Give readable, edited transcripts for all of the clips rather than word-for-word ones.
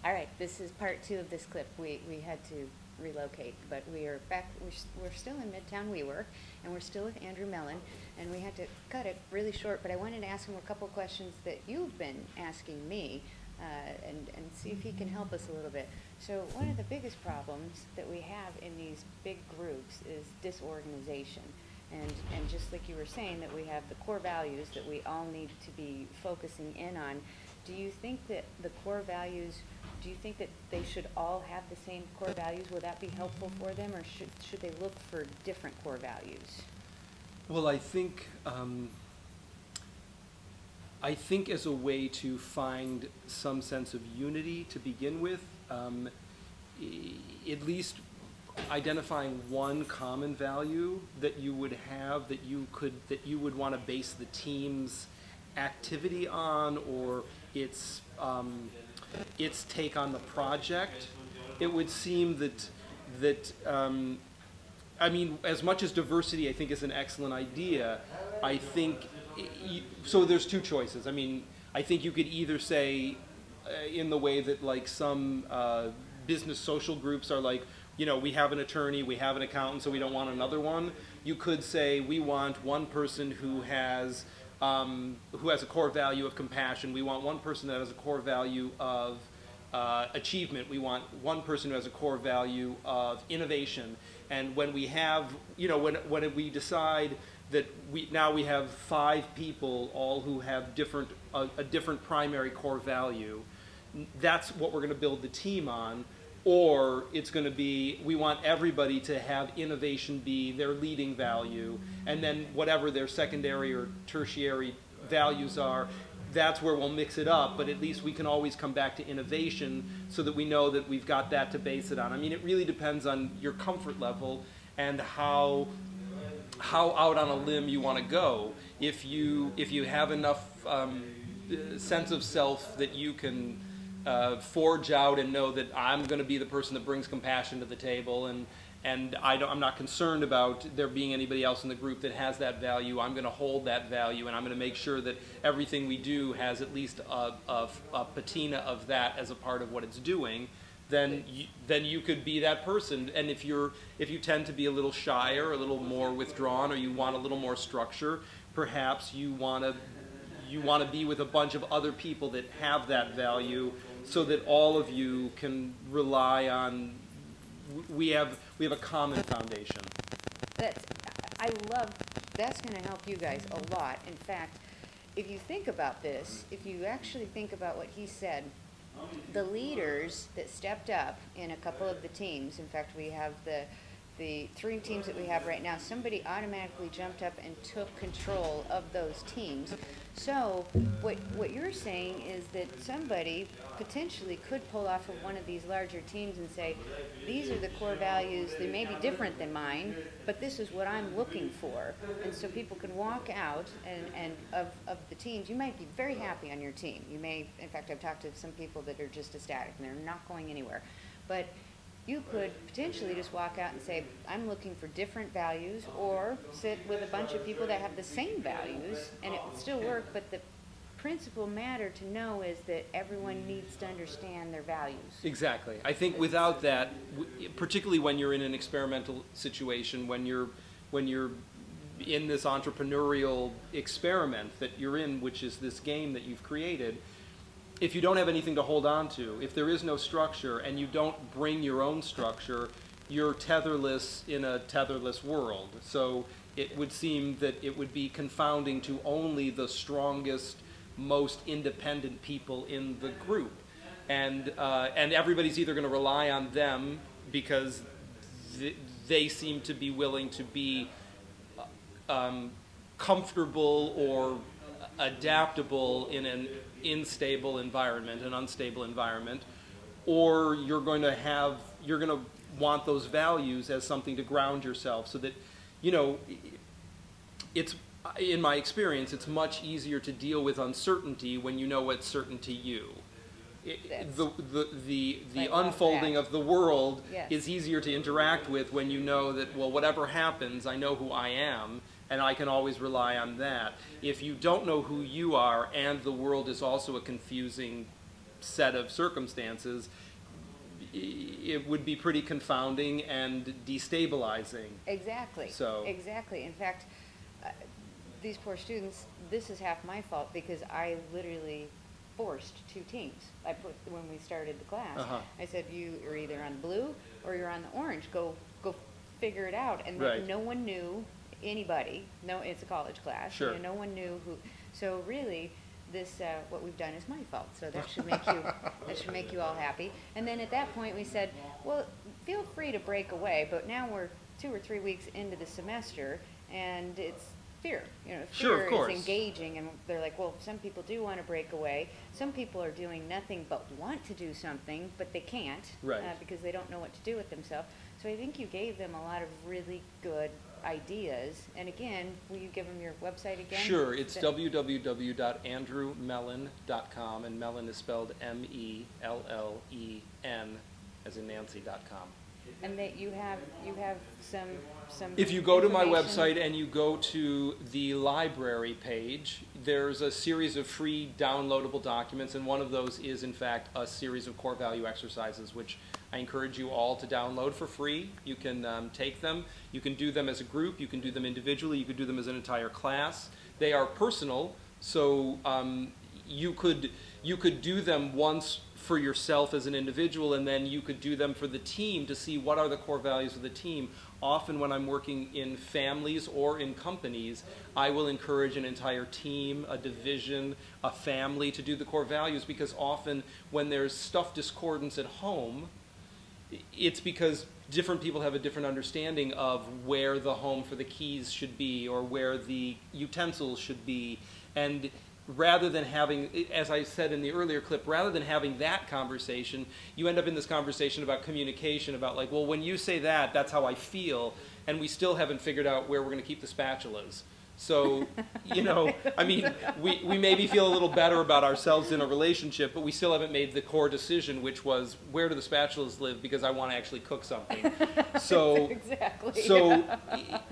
All right, this is part 2 of this clip. We had to relocate, but we are back. We're still in Midtown WeWork, and we're still with Andrew Mellen, and we had to cut it really short, but I wanted to ask him a couple of questions that you've been asking me, and see if he can help us a little bit. So one of the biggest problems that we have in these big groups is disorganization. And just like you were saying, that we have the core values that we all need to be focusing in on. Do you think that the core values, do you think that they should all have the same core values? Will that be helpful for them, or should they look for different core values? Well, I think as a way to find some sense of unity to begin with, at least identifying one common value that you would have, that you would want to base the team's activity on, or its take on the project. It would seem that I mean, as much as diversity I think is an excellent idea, I think so there's two choices. I mean, I think you could either say in the way that like some business social groups are like, you know, we have an attorney, we have an accountant, so we don't want another one. You could say we want one person who has a core value of compassion. We want one person that has a core value of achievement. We want one person who has a core value of innovation. And when we have, you know, when we decide that now we have 5 people, all who have a different primary core value, that's what we're going to build the team on. Or it's going to be, we want everybody to have innovation be their leading value, and then whatever their secondary or tertiary values are, that's where we'll mix it up, but at least we can always come back to innovation so that we know that we've got that to base it on. I mean, it really depends on your comfort level and how out on a limb you want to go. If you have enough sense of self that you can forge out and know that I'm going to be the person that brings compassion to the table, and I'm not concerned about there being anybody else in the group that has that value. I'm going to hold that value, and I'm going to make sure that everything we do has at least a patina of that as a part of what it's doing. Then you could be that person. And if you tend to be a little shyer, a little more withdrawn, or you want a little more structure, perhaps you want to be with a bunch of other people that have that value, so that all of you can rely on, we have a common foundation. That's going to help you guys a lot. In fact, if you think about this, if you actually think about what he said, the leaders that stepped up in a couple of the teams, in fact, we have the 3 teams that we have right now, somebody automatically jumped up and took control of those teams. So what you're saying is that somebody potentially could pull off of one of these larger teams and say, these are the core values, they may be different than mine, but this is what I'm looking for. And so people can walk out and of the teams, you might be very happy on your team. You may, in fact, I've talked to some people that are just ecstatic and they're not going anywhere. But you could potentially just walk out and say, I'm looking for different values, or sit with a bunch of people that have the same values, and it would still work, but the principal matter to know is that everyone needs to understand their values. Exactly. I think without that, particularly when you're in an experimental situation, when you're in this entrepreneurial experiment that you're in, which is this game that you've created, if you don't have anything to hold on to, if there is no structure and you don't bring your own structure, you're tetherless in a tetherless world. So it would seem that it would be confounding to only the strongest, most independent people in the group. And everybody's either going to rely on them because they seem to be willing to be comfortable or adaptable in an unstable environment, or you're going to want those values as something to ground yourself, so that, you know, it's, in my experience, it's much easier to deal with uncertainty when you know what's certain to you. The unfolding of the world is easier to interact with when you know that, well, whatever happens, I know who I am, and I can always rely on that. If you don't know who you are, and the world is also a confusing set of circumstances, it would be pretty confounding and destabilizing. Exactly. So. Exactly. In fact, these poor students, this is half my fault because I literally forced 2 teams. I put, when we started the class, I said, you are either on blue or you're on the orange. Go figure it out. And right. no one knew anybody. No, it's a college class. Sure. No one knew who. So really, this what we've done is my fault. So that should make you that should make you all happy. And then at that point we said, well, feel free to break away. But now we're 2 or 3 weeks into the semester, and it's fear. You know, sure, fear is engaging, and they're like, well, some people do want to break away. Some people are doing nothing but want to do something, but they can't, right. Because they don't know what to do with themselves. So I think you gave them a lot of really good ideas. And again, will you give them your website again? Sure, it's www.andrewmellen.com, and Mellen is spelled M-E-L-L-E-N, as in Nancy.com. And that you have some If you go to my website and you go to the library page, there's a series of free downloadable documents, and one of those is in fact a series of core value exercises, which I encourage you all to download for free. You can take them, you can do them as a group, you can do them individually, you can do them as an entire class. They are personal, so you could do them once for yourself as an individual, and then you could do them for the team to see what are the core values of the team. Often when I'm working in families or in companies, I will encourage an entire team, a division, a family to do the core values, because often when there's stuff discordance at home, it's because different people have a different understanding of where the home for the keys should be or where the utensils should be. And rather than having, as I said in the earlier clip, rather than having that conversation, you end up in this conversation about communication, about like, well, when you say that, that's how I feel, and we still haven't figured out where we're going to keep the spatulas. So, you know, I mean, we maybe feel a little better about ourselves in a relationship, but we still haven't made the core decision, which was, where do the spatulas live, because I want to actually cook something. So, exactly. So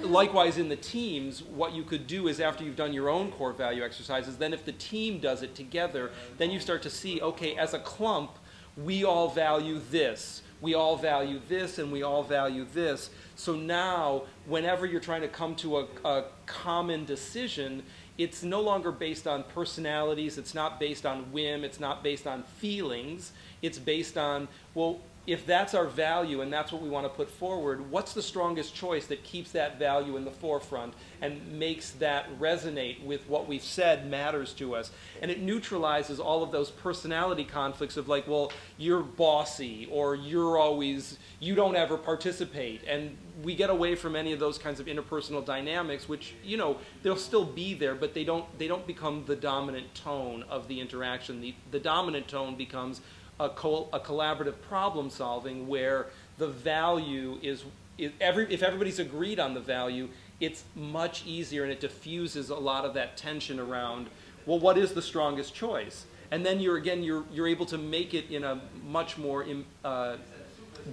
likewise in the teams, what you could do is, after you've done your own core value exercises, then if the team does it together, then you start to see, okay, as a clump, we all value this. We all value this, and we all value this. So now, whenever you're trying to come to a common decision, it's no longer based on personalities, it's not based on whim, it's not based on feelings, it's based on, well, if that's our value and that's what we want to put forward, what's the strongest choice that keeps that value in the forefront and makes that resonate with what we've said matters to us? And it neutralizes all of those personality conflicts of like, well, you're bossy, or you don't ever participate. And we get away from any of those kinds of interpersonal dynamics, which, you know, they'll still be there, but they don't become the dominant tone of the interaction. The dominant tone becomes a collaborative problem solving, where the value is if everybody's agreed on the value, it's much easier, and it diffuses a lot of that tension around, well, what is the strongest choice? And then you're able to make it in a much more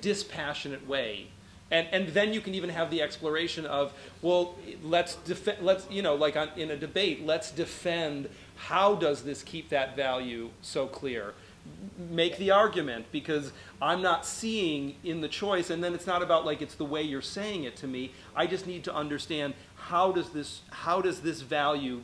dispassionate way. And then you can even have the exploration of, well, let's you know, like in a debate, let's defend, how does this keep that value so clear? Make the argument, because I'm not seeing in the choice, and then it's not about like it's the way you're saying it to me. I just need to understand, how is this value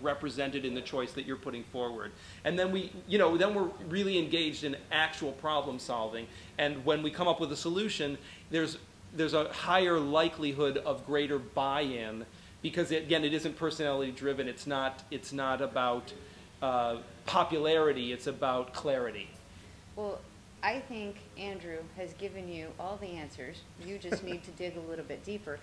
represented in the choice that you're putting forward? And then then we're really engaged in actual problem solving. And when we come up with a solution, there's a higher likelihood of greater buy-in, because again, it isn't personality driven. It's not about popularity, it's about clarity. Well, I think Andrew has given you all the answers. You just need to dig a little bit deeper.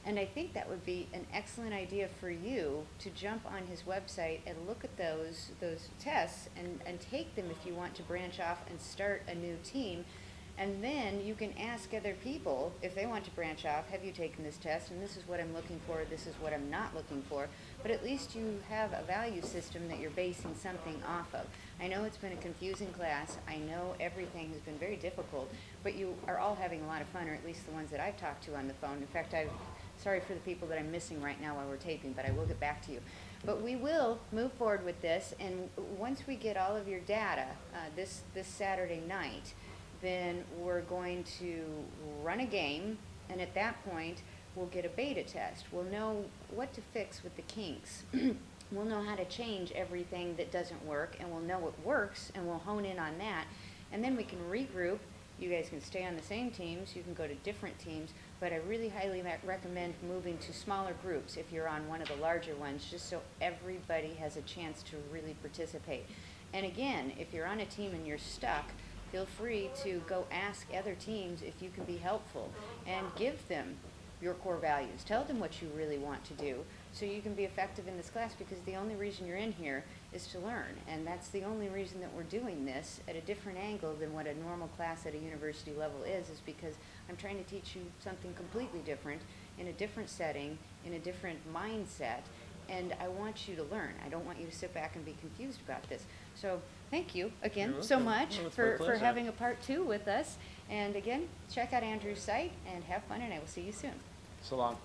And I think that would be an excellent idea for you to jump on his website and look at those tests and take them if you want to branch off and start a new team. And then you can ask other people, if they want to branch off, have you taken this test? And this is what I'm looking for, this is what I'm not looking for. But at least you have a value system that you're basing something off of. I know it's been a confusing class. I know everything has been very difficult, but you are all having a lot of fun, or at least the ones that I've talked to on the phone. In fact, sorry for the people that I'm missing right now while we're taping, but I will get back to you. But we will move forward with this, and once we get all of your data, this Saturday night, then we're going to run a game, and at that point, we'll get a beta test. We'll know what to fix with the kinks. We'll know how to change everything that doesn't work, and we'll know what works, and we'll hone in on that. And then we can regroup. You guys can stay on the same teams. You can go to different teams. But I really highly recommend moving to smaller groups if you're on one of the larger ones, just so everybody has a chance to really participate. And again, if you're on a team and you're stuck, feel free to go ask other teams if you can be helpful, and give them your core values. Tell them what you really want to do so you can be effective in this class, because the only reason you're in here is to learn, and that's the only reason that we're doing this at a different angle than what a normal class at a university level is because I'm trying to teach you something completely different, in a different setting, in a different mindset, and I want you to learn. I don't want you to sit back and be confused about this. So thank you again so much for having a part 2 with us. And again, check out Andrew's site and have fun, and I will see you soon. So long.